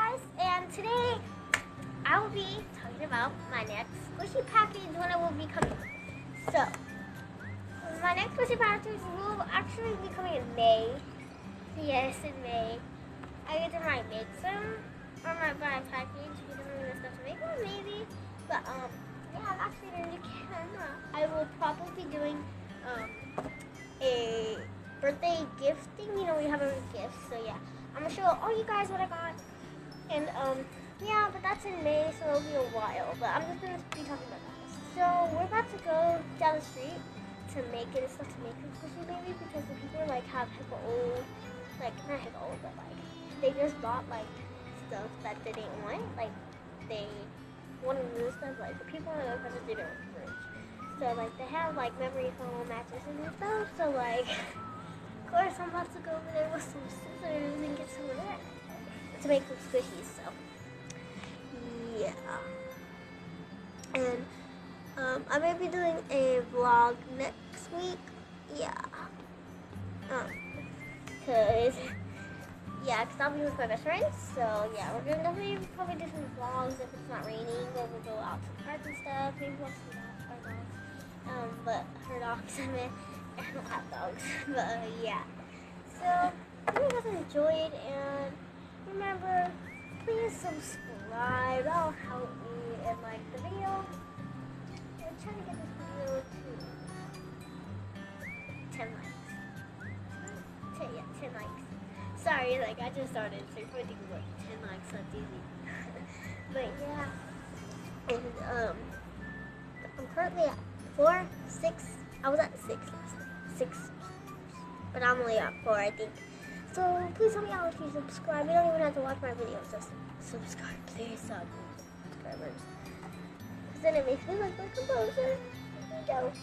guys, and today I will be talking about my next squishy package when it will be coming. So, my next squishy package will actually be coming in May. Yes, in May. I get to might make some, or might buy a package, get some of the stuff to make one maybe. But yeah, I'm actually doing the camera. I will probably be doing a birthday gift thing. You know, we have a gift, so yeah. I'm gonna show all you guys what I got. And yeah, but that's in May, so it'll be a while. But I'm just gonna be talking about that. So we're about to go down the street to make it and stuff to make a squishy baby because the people like have hecka old, like not hecka old, but like they just bought like stuff that they didn't want. Like they wanted new stuff. Like the people in the country didn't rich. So like they have like memory foam mattresses and stuff. So like. Of course, I'm about to go over there with some scissors and get some of that to make some squishies. So, yeah. And I may be doing a vlog next week. Yeah. Cause I'll be with my best friend. So yeah, we're gonna definitely probably do some vlogs if it's not raining, or we'll go out to the park and stuff. Maybe watch some dogs, our dogs. But her dogs, I mean. I don't have dogs, but yeah. So, I hope you guys enjoyed, and remember, please subscribe. That'll help me and like the video. I'm trying to get this video to 10 likes. 10 likes. Sorry, like I just started, so you're probably thinking, what, 10 likes, that's easy. But yeah, and I'm currently at 4, 6. I was at 6 last night. 6, but I'm only at 4, I think. So please help me out if you subscribe. You don't even have to watch my videos. Just subscribe, please. Subscribers. Because then it makes me look like a poser. You don't.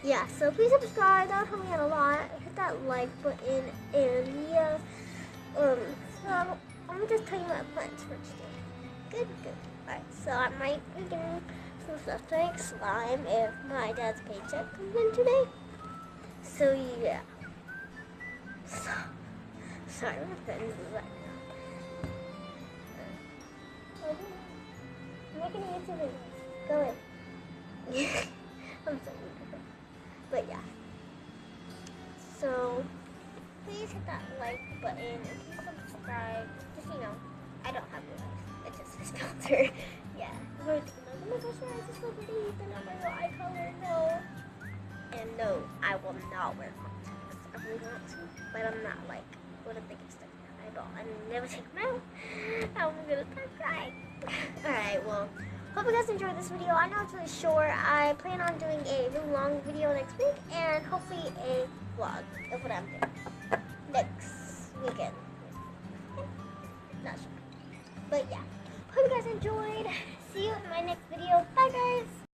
Yeah. So please subscribe. That'll help me out a lot. Hit that like button, and yeah. So I'm gonna just tell you my plans for today. Good. Alright. So I might be getting some stuff to make slime if my dad's paycheck comes in today. So yeah. So, sorry, my friend is right now. I'm making a YouTube video. Go in. I'm sorry. But yeah. So please hit that like button and please subscribe. Just I don't have the likes. It's just his filter. Yeah. Oh my gosh, why is this so pretty? Then I'm my eye color. No. And no, I will not wear contacts. I really want to, but I'm not like, what if they get stuck in my eyeball? I never take them out. I'm gonna start crying. Alright, well, hope you guys enjoyed this video. I know it's really short. I plan on doing a really long video next week and hopefully a vlog of what I'm doing next weekend. Not sure. But yeah, hope you guys enjoyed. See you in my next video. Bye guys!